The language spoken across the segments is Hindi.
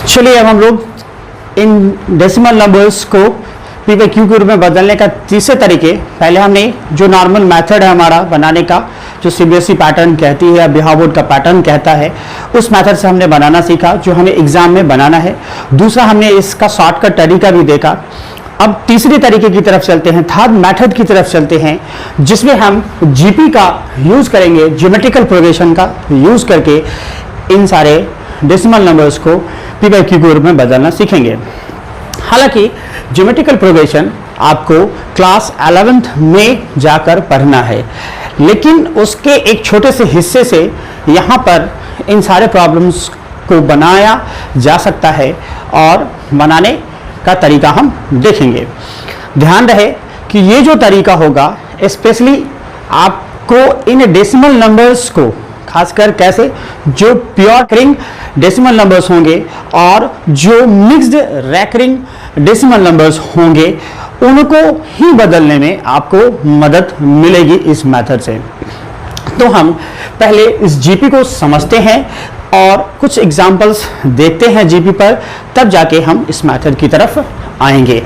चलिए अब हम लोग इन डेसिमल नंबर्स को पी बाई क्यू के रूप में बदलने का तीसरे तरीके, पहले हमने जो नॉर्मल मेथड है हमारा बनाने का, जो सीबीएसई पैटर्न कहती है या बिहार बोर्ड का पैटर्न कहता है, उस मेथड से हमने बनाना सीखा जो हमें एग्जाम में बनाना है। दूसरा हमने इसका शॉर्टकट तरीका भी देखा। अब तीसरे तरीके की तरफ चलते हैं, थर्ड मेथड की तरफ चलते हैं, जिसमें हम जीपी का यूज करेंगे, ज्योमेट्रिकल प्रोग्रेशन का यूज करके इन सारे डेसिमल नंबर्स को पी बाई क्यू के रूप में बदलना सीखेंगे। हालांकि ज्योमेट्रिकल प्रोग्रेशन आपको क्लास 11th में जाकर पढ़ना है, लेकिन उसके एक छोटे से हिस्से से यहाँ पर इन सारे प्रॉब्लम्स को बनाया जा सकता है और बनाने का तरीका हम देखेंगे। ध्यान रहे कि ये जो तरीका होगा स्पेशली आपको इन डेसिमल नंबर्स को, खासकर कैसे जो प्योर रिंग डेसिमल नंबर्स होंगे और जो मिक्स्ड रैकरिंग डेसिमल नंबर्स होंगे, उनको ही बदलने में आपको मदद मिलेगी इस मेथड से। तो हम पहले इस जीपी को समझते हैं और कुछ एग्जांपल्स देखते हैं जीपी पर, तब जाके हम इस मेथड की तरफ आएंगे।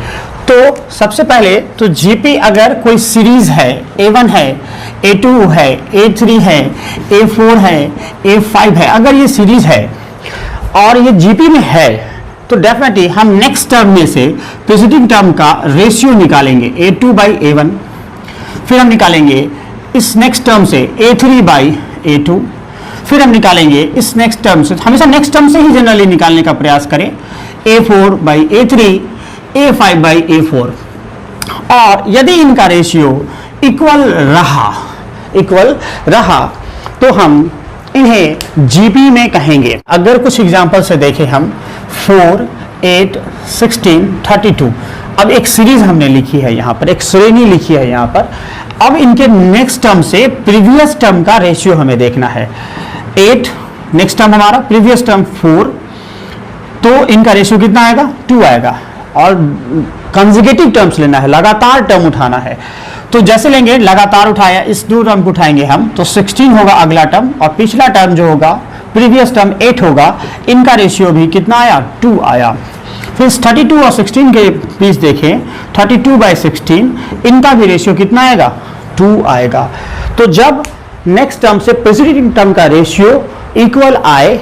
तो सबसे पहले तो जीपी अगर कोई सीरीज है, A1 है, A2 है, A3 है, A4 है, A5 है, अगर ये सीरीज है और ये जीपी में है, तो डेफिनेटली हम नेक्स्ट टर्म में से प्रीसीडिंग टर्म का रेशियो निकालेंगे A2 बाई A1, फिर हम निकालेंगे इस नेक्स्ट टर्म से A3 बाई A2, फिर हम निकालेंगे इस नेक्स्ट टर्म से, हमेशा नेक्स्ट टर्म से ही जनरली निकालने का प्रयास करें, A4 by A3, A5 by A4। और यदि इनका रेशियो इक्वल रहा तो हम इन्हें जीपी में कहेंगे। अगर कुछ एग्जांपल से देखें हम 4, 8, 16, 32, अब एक सीरीज हमने लिखी है यहाँ पर, एक श्रेणी लिखी है यहाँ पर। अब इनके नेक्स्ट टर्म से प्रीवियस टर्म का रेशियो हमें देखना है। 8 नेक्स्ट टर्म हमारा, प्रीवियस टर्म 4, तो इनका रेशियो कितना आएगा? 2 आएगा। और कंसेक्यूटिव टर्म्स लेना है, लगातार टर्म उठाना है। तो जैसे लेंगे, लगातार उठाया, इस 2 टर्म को उठाएंगे हम, तो 16 होगा अगला टर्म, और पिछला टर्म जो होगा प्रीवियस टर्म 8 होगा। इनका रेशियो भी कितना आया? 2 आया। फिर 32 और 16 के बीच देखें, 32 बाई 16, इनका भी रेशियो कितना आएगा? 2 आएगा। तो जब नेक्स्ट टर्म से प्रीसीडिंग टर्म का रेशियो इक्वल आए,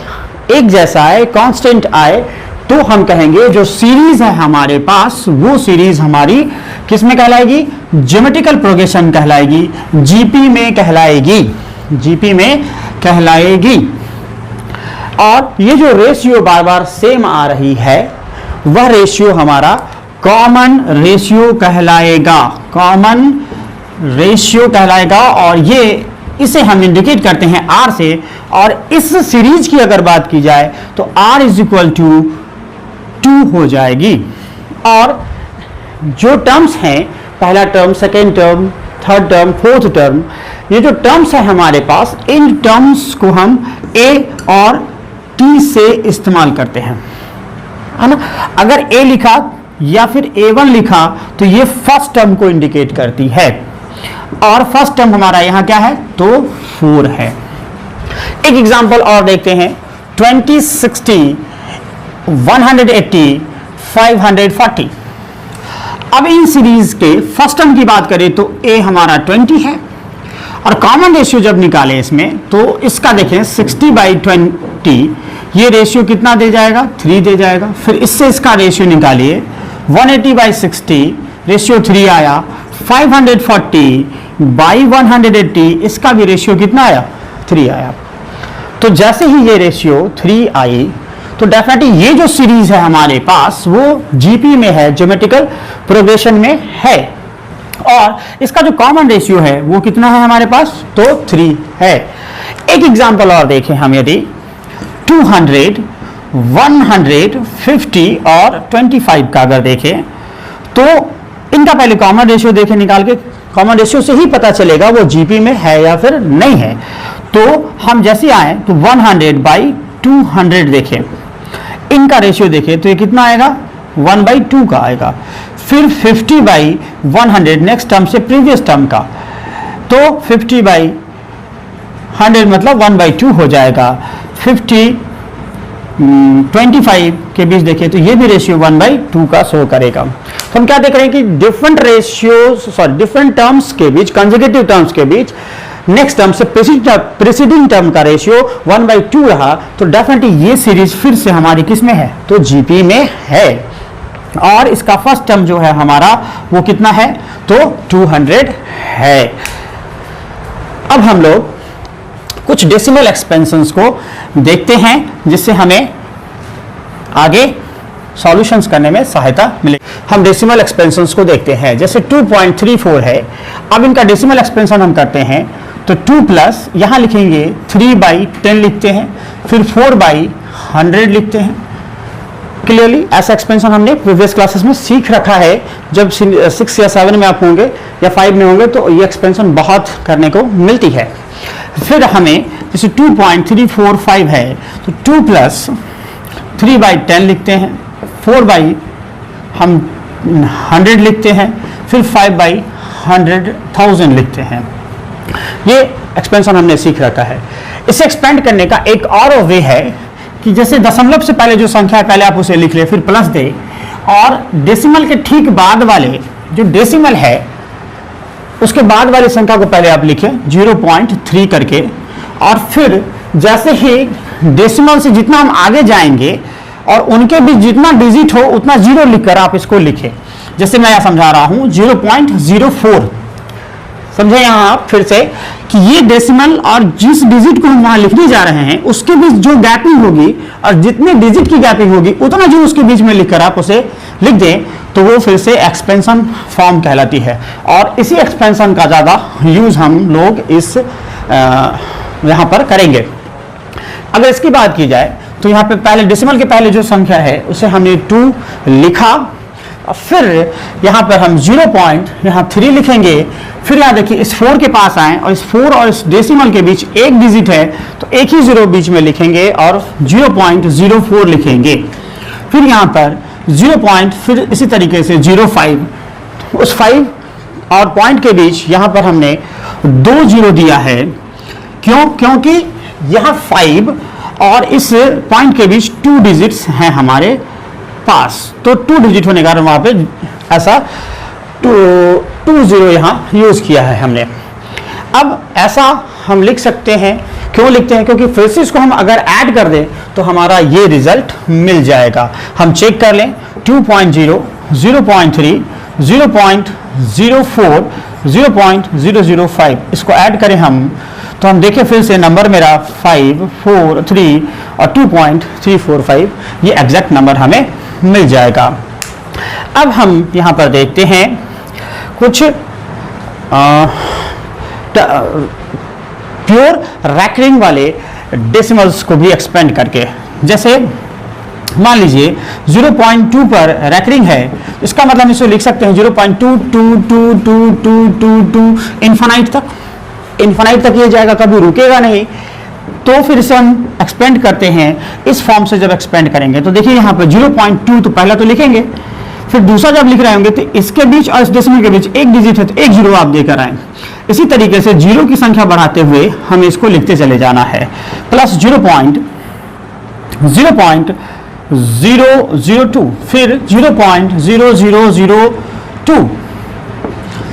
एक जैसा आए, कांस्टेंट आए, तो हम कहेंगे जो सीरीज है हमारे पास, वो सीरीज हमारी किस में कहलाएगी? ज्योमेट्रिकल प्रोग्रेशन कहलाएगी, जीपी में कहलाएगी, जीपी में कहलाएगी। और ये जो रेशियो बार बार सेम आ रही है, वह रेशियो हमारा कॉमन रेशियो कहलाएगा, कॉमन रेशियो कहलाएगा। और ये इसे हम इंडिकेट करते हैं R से। और इस सीरीज की अगर बात की जाए तो R इज इक्वल टू 2 हो जाएगी। और जो टर्म्स हैं, पहला term, second term, third term, fourth term, ये जो टर्म्स है हमारे पास, इन टर्म्स को हम A और T से इस्तेमाल करते हैं, है ना। अगर A लिखा या फिर A1 लिखा तो ये फर्स्ट टर्म को इंडिकेट करती है, और फर्स्ट टर्म हमारा यहाँ क्या है? तो 4 है। एक एग्जांपल और देखते हैं, 20, 60, 180, 540। अब इन सीरीज के फर्स्ट टर्म की बात करें तो A हमारा 20 है, और कॉमन रेशियो जब निकालें इसमें, तो इसका देखें 60 बाई 20, ये रेशियो कितना दे जाएगा? 3 दे जाएगा। फिर इससे इसका रेशियो निकालिए, 180 बाई 60, रेशियो 3 आया। 540 बाई 180, इसका भी रेशियो कितना आया? 3 आया। तो जैसे ही ये रेशियो 3 आई, तो डेफिनेटली ये जो सीरीज है हमारे पास, वो जीपी में है, ज्योमेट्रिकल प्रोग्रेशन में है। और इसका जो कॉमन रेशियो है वो कितना है हमारे पास? तो 3 है। एक एग्जांपल और देखें हम, यदि 200, 150 और 25 का अगर देखें, तो इनका पहले कॉमन रेशियो देखें निकाल के। कॉमन रेशियो से ही पता चलेगा वो जीपी में है या फिर नहीं है। तो हम जैसे आए तो 100 बाई 200 देखें, इनका रेशियो देखें तो ये कितना आएगा? 1/2 का आएगा। फिर 50 बाई 100, नेक्स्ट टर्म से प्रीवियस टर्म का, तो 50 बाई 100 मतलब 1/2 हो जाएगा। 50 25 के बीच देखें तो ये भी रेशियो 1/2 का शो करेगा। तो हम क्या देख रहे हैं कि डिफरेंट टर्म्स के बीच, कंसेक्यूटिव टर्म्स के बीच नेक्स्ट टर्म से प्रीसीडिंग टर्म का रेशियो 1/2 रहा, तो डेफिनेटली ये सीरीज फिर से हमारी किस में है, तो जीपी में है। और इसका फर्स्ट टर्म जो है हमारा वो कितना है, तो 200 है। अब हम लोग कुछ डेसिमल एक्सपेंशंस को देखते हैं जिससे हमें आगे सॉल्यूशंस करने में सहायता मिले। हम डेसिमल एक्सपेंशंस को देखते हैं, जैसे 2.34 है। अब इनका डेसिमल एक्सपेंशन हम करते हैं तो 2 प्लस यहां लिखेंगे 3/10 लिखते हैं, फिर 4/100 लिखते हैं। क्लियरली ऐसा एक्सपेंशन हमने प्रीवियस क्लासेस में सीख रखा है। जब 6 या 7 में आप होंगे या 5 में होंगे तो ये एक्सपेंशन बहुत करने को मिलती है। फिर हमें जैसे 2.345 है तो 2 प्लस 3/10 लिखते हैं, 4/100 लिखते हैं, फिर 5/100,000 लिखते हैं। ये एक्सपेंशन हमने सीख रखा है। इसे एक्सपेंड करने का एक और वे है कि जैसे दशमलव से पहले जो संख्या है पहले आप उसे लिख ले, फिर प्लस दे, और डेसिमल के ठीक बाद वाले जो डेसिमल है उसके बाद वाली संख्या को पहले आप लिखें 0.3 करके, और फिर जैसे ही डेसिमल से जितना हम आगे जाएंगे और उनके बीच जितना डिजिट हो उतना जीरो लिखकर आप इसको लिखें। जैसे मैं यहां समझा रहा हूं 0.04, समझे यहां आप फिर से कि ये डेसिमल और जिस डिजिट को हम वहां लिखने जा रहे हैं उसके बीच जो गैपिंग होगी और जितने डिजिट की गैपिंग होगी उतना जो उसके बीच में लिखकर आप उसे लिख दें तो वो फिर से एक्सपेंशन फॉर्म कहलाती है। और इसी एक्सपेंशन का ज़्यादा यूज हम लोग इस यहाँ पर करेंगे। अगर इसकी बात की जाए तो यहाँ पे पहले डेसिमल के पहले जो संख्या है उसे हमने 2 लिखा, और फिर यहाँ पर हम 0.3 लिखेंगे। फिर यहाँ देखिए इस 4 के पास आए और इस 4 और इस डेसिमल के बीच एक डिजिट है तो एक ही जीरो बीच में लिखेंगे और 0.04 लिखेंगे। फिर यहाँ पर 0. फिर इसी तरीके से 0.5, उस 5 और पॉइंट के बीच यहाँ पर हमने 2 जीरो दिया है। क्यों? क्योंकि यहाँ 5 और इस पॉइंट के बीच 2 डिजिट्स हैं हमारे पास, तो 2 डिजिट होने के कारण वहाँ पे ऐसा 2 जीरो यहाँ यूज किया है हमने। अब ऐसा हम लिख सकते हैं, क्यों लिखते हैं? क्योंकि फिर से इसको हम अगर ऐड कर दें तो हमारा ये रिजल्ट मिल जाएगा। हम चेक कर लें 2.0, 0.3, 0.04, 0.005 इसको ऐड करें हम तो हम देखें फिर से नंबर मेरा 5, 4, 3 और 2.345 ये एग्जैक्ट नंबर हमें मिल जाएगा। अब हम यहाँ पर देखते हैं कुछ प्योर रैकरिंग वाले डेसिमल्स को भी एक्सपेंड करके। जैसे मान लीजिए 0.2 पर रैकरिंग है, इसका मतलब इसे लिख सकते हैं 0.2222222 इन्फानाइट तक ये जाएगा, कभी रुकेगा नहीं। तो फिर इसे हम एक्सपेंड करते हैं इस फॉर्म से। जब एक्सपेंड करेंगे तो देखिए यहाँ पर 0.2 तो पहला तो लिखेंगे, फिर दूसरा जब लिख रहे होंगे तो इसके बीच और इस डेसिमल के बीच एक डिजिट है तो एक जीरो आप देकर आए। इसी तरीके से जीरो की संख्या बढ़ाते हुए हमें इसको लिखते चले जाना है। प्लस 0.002, फिर 0.0002,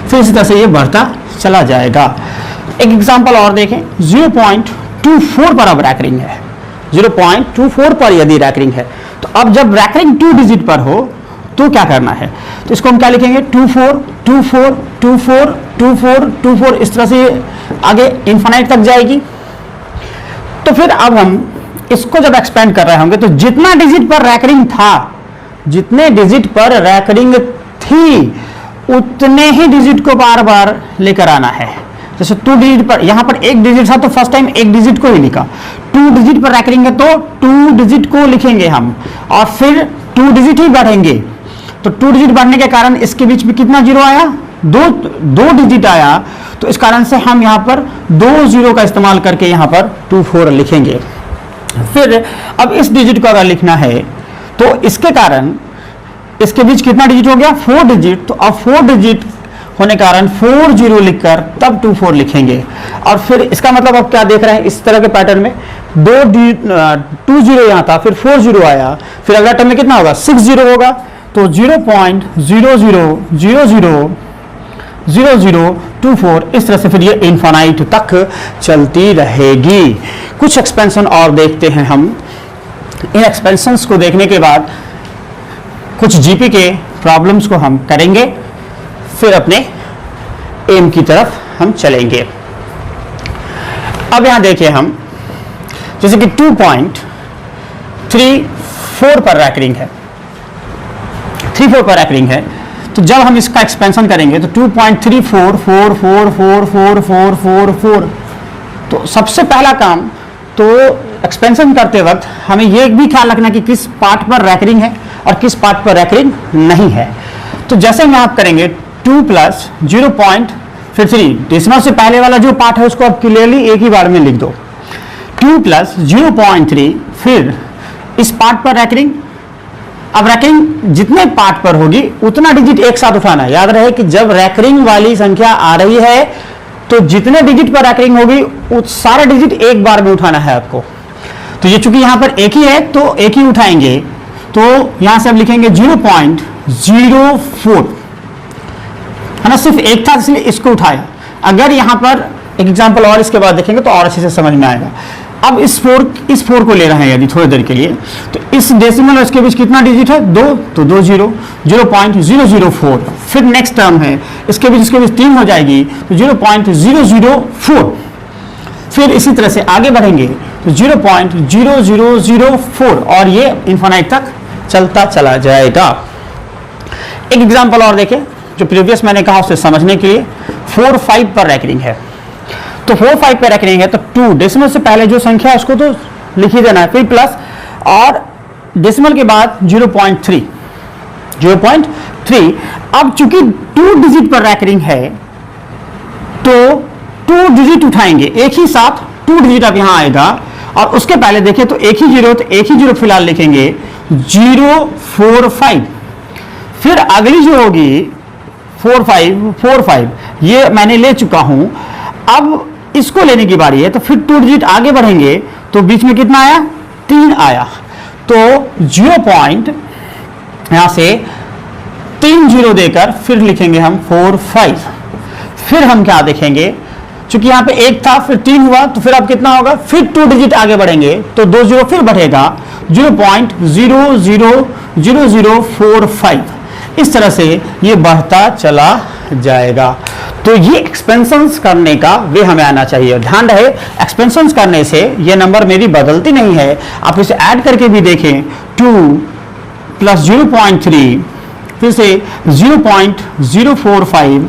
फिर इसी तरह से ये बढ़ता चला जाएगा। एक एग्जांपल और देखें, 0.24 पर अब रैकरिंग है। 0.24 पर यदि रैकरिंग है तो अब जब रैकरिंग 2 डिजिट पर हो तो क्या करना है, तो इसको हम क्या लिखेंगे 24, 24, 24, 24, 24, इस तरह से आगे इन्फानाइट तक जाएगी। तो फिर अब हम इसको जब एक्सपेंड कर रहे होंगे तो जितना डिजिट पर रैकरिंग था, जितने डिजिट पर रैकरिंग थी उतने ही डिजिट को बार बार लेकर आना है। जैसे 2 डिजिट पर, यहाँ पर एक डिजिट था तो फर्स्ट टाइम एक डिजिट को ही लिखा। 2 डिजिट पर रैकरिंग है तो 2 डिजिट को लिखेंगे हम, और फिर 2 डिजिट ही बढ़ेंगे। तो 2 डिजिट बढ़ने के कारण इसके बीच में कितना जीरो आया, 2 डिजिट आया। तो इस कारण से हम यहाँ पर 2 जीरो का इस्तेमाल करके यहाँ पर 24 लिखेंगे। फिर अब इस डिजिट को अगर लिखना है तो इसके कारण इसके बीच कितना डिजिट हो गया, 4 डिजिट। तो अब 4 डिजिट होने के कारण 4 0 लिखकर तब 2 4 लिखेंगे। और फिर इसका मतलब आप क्या देख रहे हैं, इस तरह के पैटर्न में 2 0 यहाँ था, फिर 4 0 आया, फिर अगला टर्म में कितना होगा 6 0 होगा, तो 0.00000024 इस तरह से फिर ये इन्फिनाइट तक चलती रहेगी। कुछ एक्सपेंशन और देखते हैं हम। इन एक्सपेंशंस को देखने के बाद कुछ जीपी के प्रॉब्लम्स को हम करेंगे, फिर अपने एम की तरफ हम चलेंगे। अब यहां देखिए हम, जैसे कि 2.34 पर रैकरिंग है, 34 पर रैकरिंग है, तो जब हम इसका एक्सपेंशन करेंगे तो 2.34444444, तो सबसे पहला काम तो एक्सपेंशन करते वक्त हमें यह भी ख्याल रखना कि किस पार्ट पर रैकरिंग है और किस पार्ट पर रैकरिंग नहीं है। तो जैसे में आप करेंगे 2 प्लस 0.53, डेसिमल से पहले वाला जो पार्ट है उसको आप क्लियरली एक ही बार में लिख दो, 2 प्लस 0.3, फिर इस पार्ट पर रैकरिंग। अब रैकरिंग जितने पार्ट पर होगी उतना डिजिट एक साथ उठाना है। याद रहे कि जब रैकरिंग वाली संख्या आ रही है तो जितने डिजिट पर रैकरिंग होगी उस सारे डिजिट एक बार में उठाना है आपको। तो ये चूंकि यहां पर एक ही है तो एक ही उठाएंगे, तो यहां से अब लिखेंगे 0.04 है ना, सिर्फ एक था इसलिए इसको उठाया। अगर यहां पर एक एग्जांपल और इसके बाद देखेंगे तो और अच्छे से समझ में आएगा। अब इस 4 को ले रहे हैं यदि थोड़ी देर के लिए, तो इस डेसिमल और इसके बीच कितना डिजिट है 2, तो 2 0, 0.004, फिर नेक्स्ट टर्म है इसके बीच 3 हो जाएगी तो 0.004, फिर इसी तरह से आगे बढ़ेंगे तो 0.0004 और ये इन्फिनाइट तक चलता चला जाएगा। एक एग्जांपल और देखें जो प्रीवियस मैंने कहा उसे समझने के लिए। 4 5 पर रैकरिंग है, तो 4 5 पर रैकरिंग है तो 2 डेसिमल से पहले जो संख्या है उसको तो लिख ही देना है, फिर प्लस और डेसिमल के बाद 0.3। अब चूंकि 2 डिजिट पर रैकरिंग है तो 2 डिजिट उठाएंगे एक ही साथ, 2 डिजिट अब यहां आएगा और उसके पहले देखें तो एक ही जीरो, तो एक ही जीरो फिलहाल लिखेंगे 045, फिर अगली जो होगी 45 ये मैंने ले चुका हूं। अब इसको लेने की बारी है तो फिर 2 डिजिट आगे बढ़ेंगे तो बीच में कितना आया 3 आया, तो 0. यहां से 3 0 देकर फिर लिखेंगे हम 45, फिर हम क्या देखेंगे चूंकि यहां पे 1 था फिर 3 हुआ तो फिर अब कितना होगा, फिर 2 डिजिट आगे बढ़ेंगे तो 2 0 फिर बढ़ेगा 0.000045, इस तरह से ये बढ़ता चला जाएगा। तो ये एक्सपेंशंस करने का वे हमें आना चाहिए। ध्यान रहे एक्सपेंशंस करने से ये नंबर मेरी बदलती नहीं है, आप इसे ऐड करके भी देखें 2 प्लस 0.3 फिर से 0.045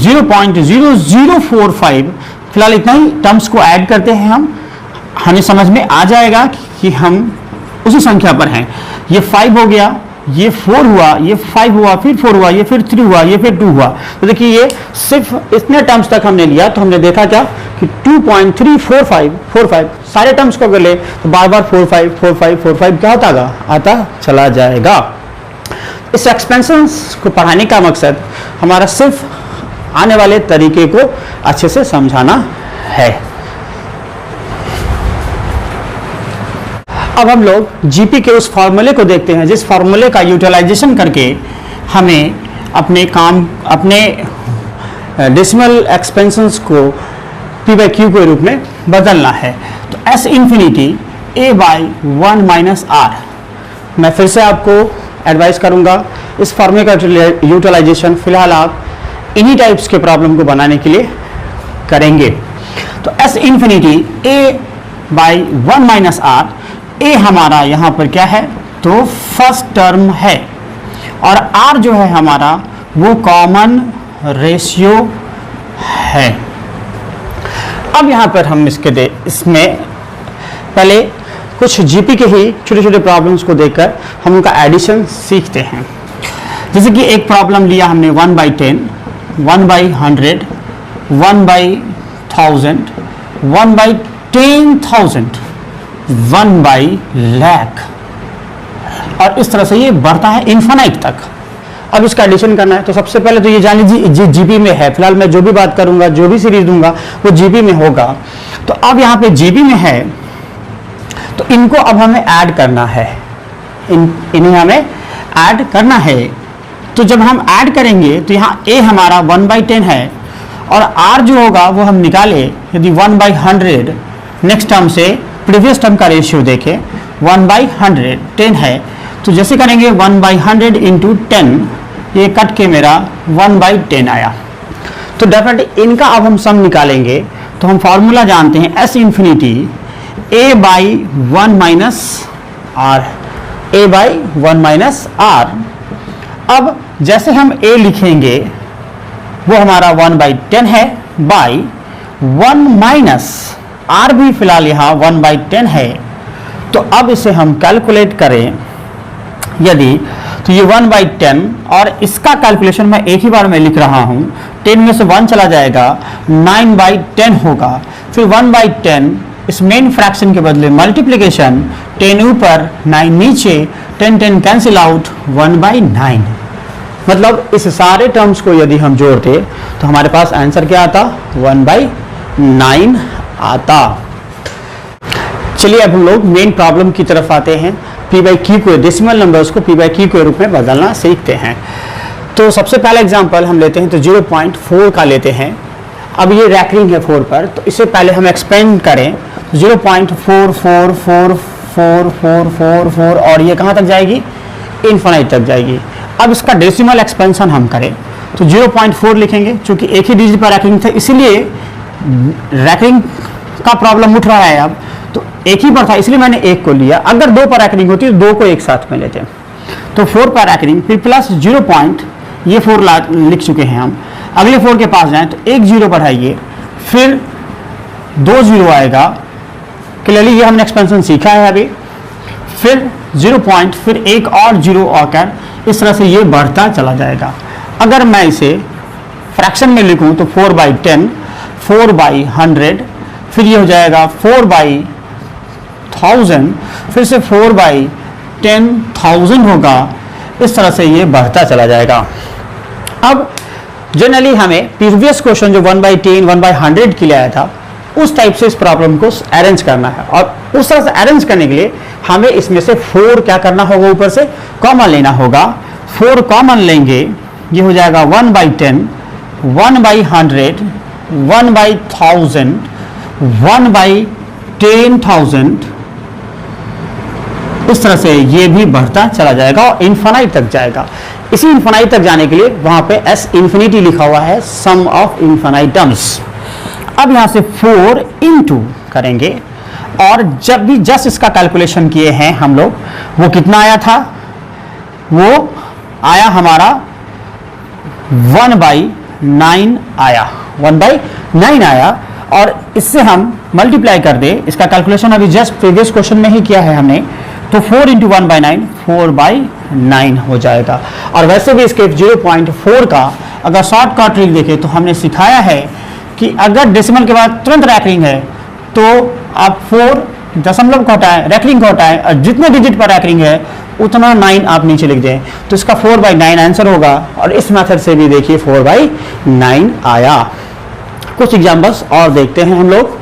0.0045, फिलहाल इतना ही टर्म्स को ऐड करते हैं हमें समझ में आ जाएगा कि हम उसी संख्या पर हैं। ये 5 हो गया, ये 4 हुआ, ये 5 हुआ, फिर 4 हुआ, ये फिर 3 हुआ, ये फिर 2 हुआ। तो देखिए ये सिर्फ इतने टर्म्स तक हमने लिया तो हमने देखा क्या कि 2.345 सारे टर्म्स को अगर ले तो बार बार 45 क्या होता आता चला जाएगा। इस एक्सपेंशंस को पढ़ाने का मकसद हमारा सिर्फ आने वाले तरीके को अच्छे से समझाना है। अब हम लोग जीपी के उस फॉर्मूले को देखते हैं जिस फॉर्मूले का यूटिलाइजेशन करके हमें अपने डेसिमल एक्सपेंशंस को पी बाई क्यू के रूप में बदलना है। तो S infinity A by 1 minus R, मैं फिर से आपको एडवाइस करूंगा इस फॉर्मूले का यूटिलाइजेशन फिलहाल आप इन्हीं टाइप्स के प्रॉब्लम को बनाने के लिए करेंगे। तो S infinity A by 1 minus R, A हमारा यहां पर क्या है तो फर्स्ट टर्म है और आर जो है हमारा वो कॉमन रेशियो है। अब यहां पर हम इसमें पहले कुछ जीपी के ही छोटे छोटे प्रॉब्लम्स को देखकर हम उनका एडिशन सीखते हैं। जैसे कि एक प्रॉब्लम लिया हमने 1/10, 1/100, 1/1000, 1/10,000, 1/1,00,000 और इस तरह से ये बढ़ता है इन्फिनाइट तक। अब इसका एडिशन करना है, तो सबसे पहले तो ये जान लीजिए जीबी में है, फिलहाल मैं जो भी बात करूंगा, जो भी सीरीज दूंगा वो जीबी में होगा। तो अब यहाँ पे जीबी में है, तो इनको अब हमें ऐड करना है, इन्हें हमें ऐड करना है। तो जब हम ऐड करेंगे तो यहाँ a हमारा 1/10 है, और r जो होगा वो हम निकाले, यदि 1/100 नेक्स्ट टर्म से प्रीवियस टर्म का रेशियो देखें 1/100 10 है, तो जैसे करेंगे 1/100 इंटू 10, ये कट के मेरा 1/10 आया। तो डेफिनेटली इनका अब हम सम निकालेंगे, तो हम फॉर्मूला जानते हैं s infinity a/1 minus r, a/1 minus r। अब जैसे हम a लिखेंगे वो हमारा 1/10 है, बाई 1 माइनस r भी फिलहाल यहाँ 1/10 है। तो अब इसे हम कैलकुलेट करें यदि, तो ये 1/10 और इसका कैलकुलेशन मैं एक ही बार में लिख रहा हूँ, 10 में से 1 चला जाएगा, 9/10 होगा। फिर 1/10 इस मेन फ्रैक्शन के बदले मल्टीप्लिकेशन, 10 ऊपर 9 नीचे, 10 कैंसिल आउट, 1/9। मतलब इस सारे टर्म्स को यदि हम जोड़ते तो हमारे पास आंसर क्या आता, 1/9 आता। चलिए अब हम लोग मेन प्रॉब्लम की तरफ आते हैं। p/q को, डेसिमल नंबर्स को p/q के रूप में बदलना सीखते हैं। तो सबसे पहला एग्जांपल हम लेते हैं, तो 0.4 का लेते हैं। अब ये रैकरिंग है 4 पर, तो इससे पहले हम एक्सपेंड करें, 0.444444 और ये कहाँ तक जाएगी, इनफाइनाइट तक जाएगी। अब इसका डेसिमल एक्सपेंशन हम करें तो 0.4 लिखेंगे, क्योंकि एक ही डिजिट पर रैकरिंग था इसलिए रैकरिंग का प्रॉब्लम उठ रहा है। अब तो एक ही पर था इसलिए मैंने एक को लिया, अगर 2 पर रैकरिंग होती तो 2 को एक साथ में लेते हैं। तो 4 पर रैकरिंग, फिर प्लस 0 पॉइंट, ये 4 लिख चुके हैं हम। अगले 4 के पास जाएं तो एक 0 बढ़ाइए, फिर 2 0 आएगा, क्लियरली ये हमने एक्सपेंशन सीखा है अभी। फिर 0 पॉइंट, फिर एक और 0 आकर इस तरह से ये बढ़ता चला जाएगा। अगर मैं इसे फ्रैक्शन में लिखूं तो 4/10, 4/100, फिर ये हो जाएगा 4/1000, फिर से 4/10,000 होगा। इस तरह से ये बढ़ता चला जाएगा। अब जनरली हमें प्रीवियस क्वेश्चन जो 1/10, 1/100 के लिए आया था, उस टाइप से इस प्रॉब्लम को अरेंज करना है, और उस तरह से अरेंज करने के लिए हमें इसमें से 4 क्या करना होगा, ऊपर से कॉमन लेना होगा। 4 कॉमन लेंगे, ये हो जाएगा 1/10, 1/100, 1/1000, 1/10,000। इस तरह से ये भी बढ़ता चला जाएगा और इनफाइनाइट तक जाएगा। इसी इनफाइनाइट तक जाने के लिए वहां पे s इंफिनिटी लिखा हुआ है, सम ऑफ इनफाइनाइट टर्म्स। अब यहां से 4 इंटू करेंगे, और जब भी जस्ट इसका कैलकुलेशन किए हैं हम लोग, वो कितना आया था, वो आया हमारा 1/9 आया, 1/9 आया। और इससे हम मल्टीप्लाई कर दे, इसका कैलकुलेशन अभी जस्ट प्रीवियस क्वेश्चन में ही किया है हमने, तो 4 इंटू 1/9 4/9 हो जाएगा। और वैसे भी इसके 0.4 का अगर शॉर्टकट ट्रिक देखें तो हमने सिखाया है कि अगर डेसिमल के बाद तुरंत रैकरिंग है तो आप 4 दशमलव को हटाएं, रैकरिंग को हटाएं, और जितने डिजिट पर रैकरिंग है उतना 9 आप नीचे लिख दें, तो इसका 4/9 आंसर होगा। और इस मेथड से भी देखिए 4/9 आया। कुछ एग्जांपल्स और देखते हैं हम लोग।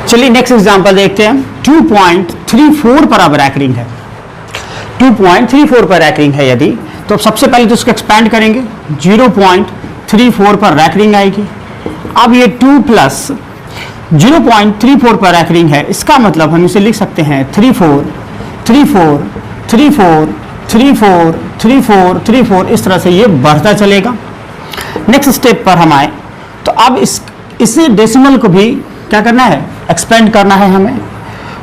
चलिए नेक्स्ट एग्जांपल देखते हैं। 2.34 पर अब रैकरिंग है, 2.34 पर रैकरिंग है यदि, तो सबसे पहले तो इसको एक्सपैंड करेंगे, 0.34 पर रैकरिंग आएगी। अब ये 2 प्लस 0.34 पर रैकरिंग है, इसका मतलब हम इसे लिख सकते हैं 34 34 34 34 34 34, इस तरह से ये बढ़ता चलेगा। नेक्स्ट स्टेप पर हम आए तो अब इसे डेसिमल को भी क्या करना है, एक्सपेंड करना है हमें।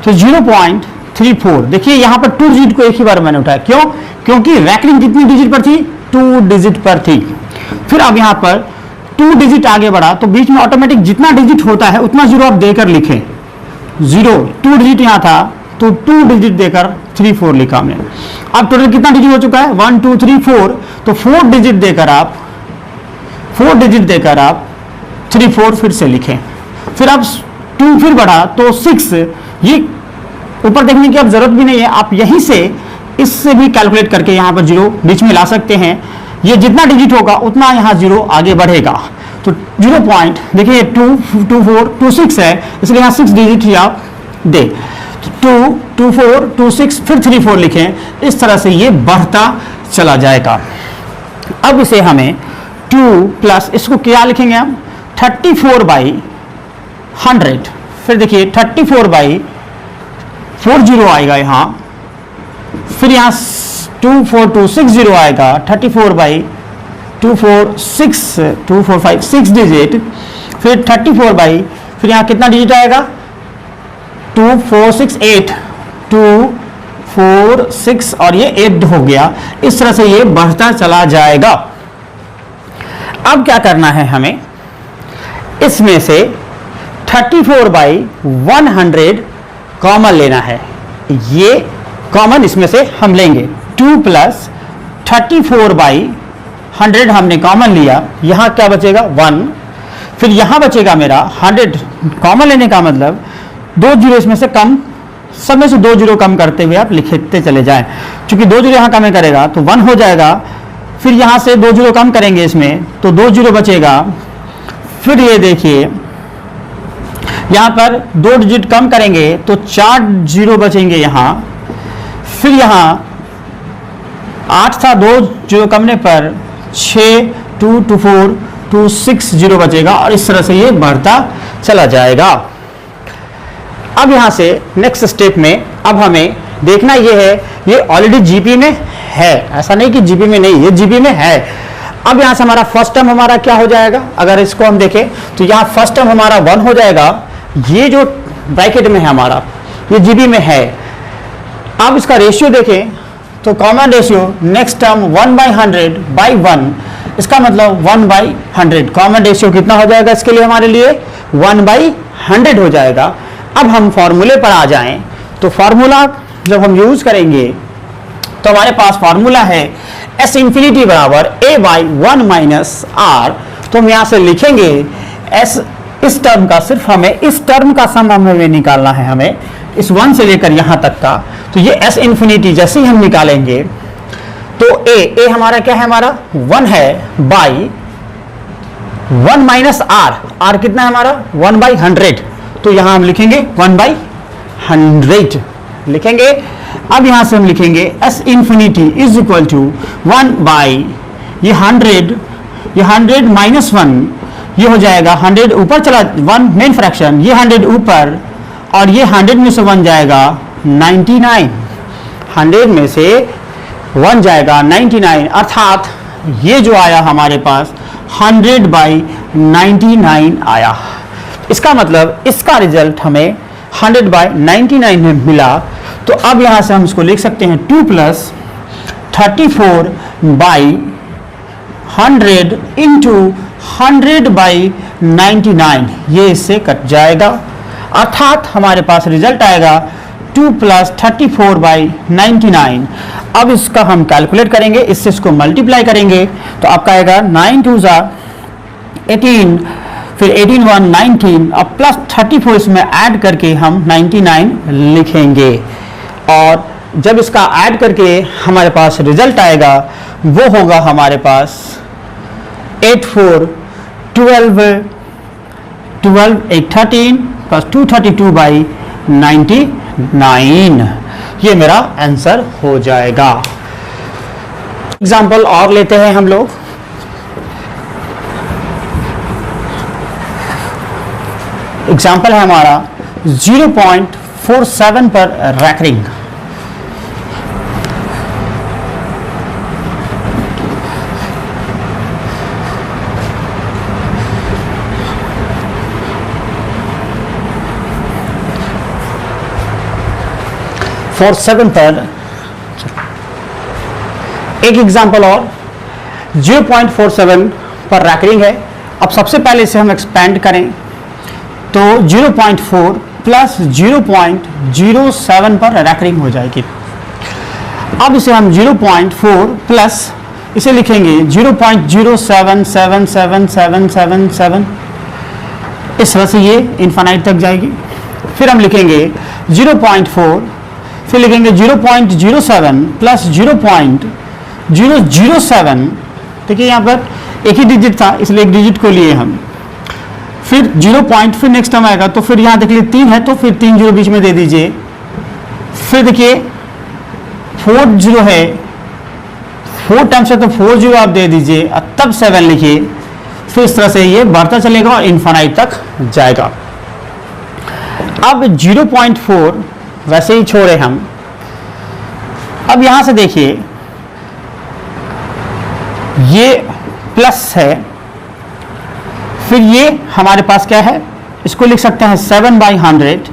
तो 0.34, देखिए यहाँ पर 2 डिजिट को एक ही बार मैंने उठाया, क्यों, क्योंकि रैकरिंग कितनी डिजिट पर थी, 2 डिजिट पर थी। फिर अब यहाँ पर 2 डिजिट आगे बढ़ा तो बीच में ऑटोमेटिक जितना डिजिट होता है उतना 0 आप देकर लिखें। 2 डिजिट यहाँ था तो 2 डिजिट देकर 34 लिखा हमने। अब टोटल कितना डिजिट हो चुका है, 1 2 3 4, तो 4 डिजिट देकर आप 34 फिर से लिखें। फिर अब 2 फिर बढ़ा तो 6, ये ऊपर देखने की अब जरूरत भी नहीं है, आप यहीं से इससे भी कैलकुलेट करके यहाँ पर 0 बीच में ला सकते हैं। ये जितना डिजिट होगा उतना यहाँ 0 आगे बढ़ेगा। तो 0 पॉइंट देखिए 2, 2, 4, 2, 6 है, इसलिए यहाँ 6 डिजिट ही आप दे। 2, 2, 4, 2, 6 फिर 3, 4 लिखें, इस तरह से ये बढ़ता चला जाएगा। अब इसे हमें 2 प्लस इसको क्या लिखेंगे हम 34/100, फिर देखिए 34/40 आएगा यहाँ, फिर यहाँ 24260 आएगा, 34/246 डिजिट, फिर 34 फिर यहाँ कितना डिजिट आएगा 2468, 246 और ये 8 हो गया। इस तरह से ये बढ़ता चला जाएगा। अब क्या करना है हमें, इसमें से 34/100 कॉमन लेना है। ये कॉमन इसमें से हम लेंगे 2 प्लस 34/100 हमने कॉमन लिया, यहां क्या बचेगा 1, फिर यहां बचेगा मेरा 100। कॉमन लेने का मतलब 2 जीरो इसमें से कम, सब में से 2 जीरो कम करते हुए आप लिखते चले जाएं, क्योंकि 2 जीरो यहां कम करेगा तो 1 हो जाएगा, फिर यहां से 2 जीरो कम करेंगे इसमें तो 2 जीरो बचेगा, फिर ये देखिए यहां पर 2 डिजिट कम करेंगे तो 4 जीरो बचेंगे यहां, फिर यहां 8 था, 2 जीरो कमने पर 6, 2, 2, 4, 2, 6 जीरो बचेगा और इस तरह से ये बढ़ता चला जाएगा। अब यहां से नेक्स्ट स्टेप में अब हमें देखना ये है, ये ऑलरेडी जीपी में है, ऐसा नहीं कि जीपी में नहीं, ये जीपी में है। अब यहां से हमारा फर्स्ट टर्म हमारा क्या हो जाएगा, अगर इसको हम देखें तो यहां फर्स्ट टर्म हमारा 1 हो जाएगा, ये जो ब्रैकेट में है हमारा ये जीबी में है। अब इसका रेशियो देखें तो कॉमन रेशियो नेक्स्ट टर्म 1/100/1, इसका मतलब 1/100 कॉमन रेशियो कितना हो जाएगा इसके लिए हमारे लिए 1/100 हो जाएगा। अब हम फॉर्मूले पर आ जाएं तो फॉर्मूला जब हम यूज करेंगे तो हमारे पास फॉर्मूला है S इंफिनिटी बराबर A/1 - R। तो हम यहां से लिखेंगे S, इस टर्म का सिर्फ हमें इस टर्म का सम हमें निकालना है, हमें इस 1 से लेकर यहां तक का। तो ये S इंफिनिटी जैसे ही हम निकालेंगे तो A हमारा क्या है, हमारा 1 है बाई 1 - R, R कितना है हमारा 1/100, तो यहां हम लिखेंगे 1/100 लिखेंगे। अब यहां से हम लिखेंगे S infinity is equal to 1/100, ये 100 -1 ये हो जाएगा 100 ऊपर चला 1 मेन फ्रैक्शन, ये 100 ऊपर और ये 100 में से 1 जाएगा 99, 100 में से 1 जाएगा 99, अर्थात ये जो आया हमारे पास 100/99 आया। इसका मतलब इसका रिजल्ट हमें 100/99 में मिला। तो अब यहां से हम इसको लिख सकते हैं 2 प्लस 34/100 इंटू 100/99, ये इससे कट जाएगा, अर्थात हमारे पास रिजल्ट आएगा 2 प्लस 34/99। अब इसका हम कैलकुलेट करेंगे, इससे इसको मल्टीप्लाई करेंगे तो आपका आएगा 9 2 18, फिर 18 1 19, अब प्लस 34 इसमें ऐड करके हम 99 लिखेंगे और जब इसका ऐड करके हमारे पास रिजल्ट आएगा वो होगा हमारे पास 8 4 12 12 8 13 प्लस 232/99, ये मेरा आंसर हो जाएगा। एग्जाम्पल और लेते हैं हम लोग। एग्जाम्पल है हमारा 0.47 पर रैकरिंग। फॉर 7 पर एक एग्जाम्पल और 0.47 पर रैकरिंग है। अब सबसे पहले इसे हम एक्सपेंड करें तो 0.4 प्लस 0.07 पर रैकरिंग हो जाएगी। अब इसे हम 0.4 प्लस इसे लिखेंगे 0.077777, इस तरह से ये इन्फिनाइट तक जाएगी। फिर हम लिखेंगे 0.4, फिर लिखेंगे 0.07 प्लस 0.007। देखिए यहाँ पर एक ही डिजिट था इसलिए एक डिजिट को लिए हम, फिर 0 पॉइंट, फिर नेक्स्ट टर्म आएगा तो फिर यहाँ देख लीजिए 3 है तो फिर 3 जीरो बीच में दे दीजिए। फिर देखिए 4 जीरो है, 4 टाइम्स है तो 4 जीरो आप दे दीजिए और तब 7 लिखिए। फिर इस तरह से ये बढ़ता चलेगा और इन्फिनाइट तक जाएगा। अब 0.4 वैसे ही छोड़े हम। अब यहां से देखिए ये प्लस है, फिर ये हमारे पास क्या है, इसको लिख सकते हैं 7/100।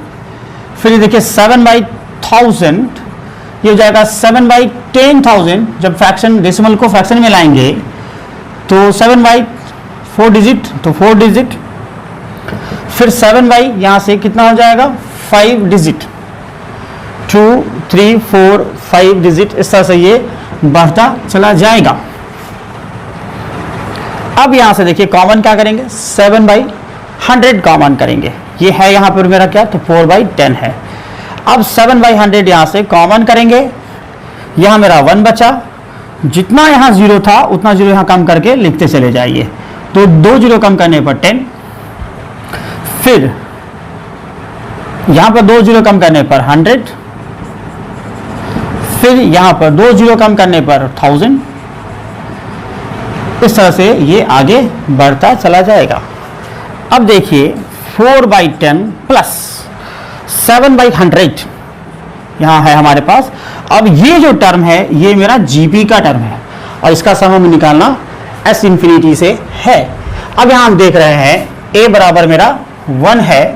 फिर ये देखिए 7/1000, ये हो जाएगा 7/10,000। जब फ्रैक्शन डेसिमल को फ्रैक्शन में लाएंगे तो 7/4 डिजिट तो 4 डिजिट, फिर 7 बाई यहां से कितना हो जाएगा 5 डिजिट, 2 3 4 5 डिजिट, इस तरह से ये बढ़ता चला जाएगा। अब यहां से देखिए कॉमन क्या करेंगे, 7/100 कॉमन करेंगे। ये है यहां पर मेरा क्या, तो 4/10 है। अब 7/100 यहां से कॉमन करेंगे, यहां मेरा 1 बचा, जितना यहां 0 था उतना 0 यहां कम करके लिखते चले जाइए। तो 2 जीरो कम करने पर 10, फिर यहां पर 2 जीरो कम करने पर 100, फिर यहां पर 2 जीरो कम करने पर 1000। इस तरह से ये आगे बढ़ता चला जाएगा। अब देखिए 4/10 प्लस 7/100 यहां है हमारे पास। अब ये जो टर्म है ये मेरा जीपी का टर्म है और इसका सम हमें निकालना एस इंफिनिटी से है। अब यहां हम देख रहे हैं a बराबर मेरा 1 है,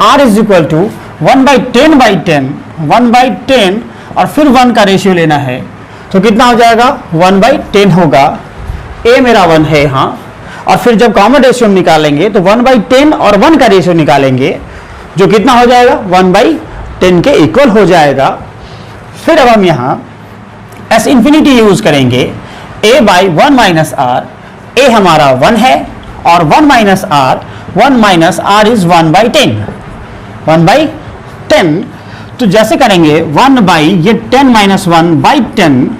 r इज इक्वल टू 1/10/10, 1/10 और फिर 1 का रेशियो लेना है तो कितना हो जाएगा 1/10 होगा। a मेरा 1 है यहाँ, और फिर जब कॉमन रेशियो हम निकालेंगे तो 1/10 और 1 का रेशियो निकालेंगे जो कितना हो जाएगा 1/10 के इक्वल हो जाएगा। फिर अब हम यहाँ एस इंफिनिटी यूज करेंगे, a/1 माइनस r, a हमारा 1 है और 1 माइनस r इज 1/10, 1/10। तो जैसे करेंगे 1 ये 10 माइनस 1/10,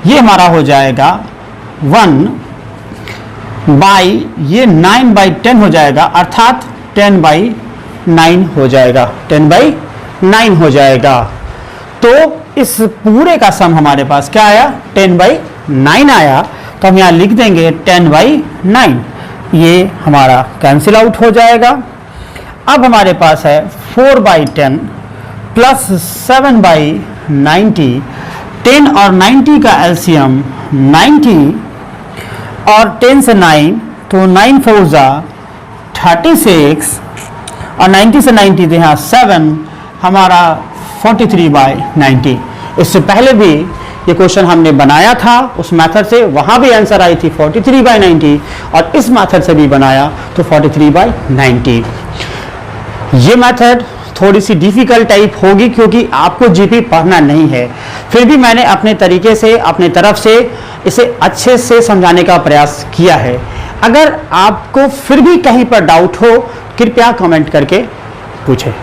ये हमारा हो जाएगा 1 ये 9/10 हो जाएगा, अर्थात 10/9 हो जाएगा, 10/9 हो जाएगा। तो इस पूरे का सम हमारे पास क्या आया, 10/9 आया। तो हम यहाँ लिख देंगे 10/9, ये हमारा कैंसिल आउट हो जाएगा। अब हमारे पास है 4/10 प्लस 7/90, 10 और 90 का एलसीएम 90 और 10 से 9 तो 9 4 जा 36 और 90 से 90 तो यहाँ 7, हमारा 43/90। इससे पहले भी ये क्वेश्चन हमने बनाया था उस मेथड से, वहाँ भी आंसर आई थी 43/90 और इस मेथड से भी बनाया तो 43/90। ये मेथड थोड़ी सी डिफिकल्ट टाइप होगी क्योंकि आपको जीपी पढ़ना नहीं है, फिर भी मैंने अपने तरीके से अपने तरफ से इसे अच्छे से समझाने का प्रयास किया है। अगर आपको फिर भी कहीं पर डाउट हो कृपया कमेंट करके पूछें।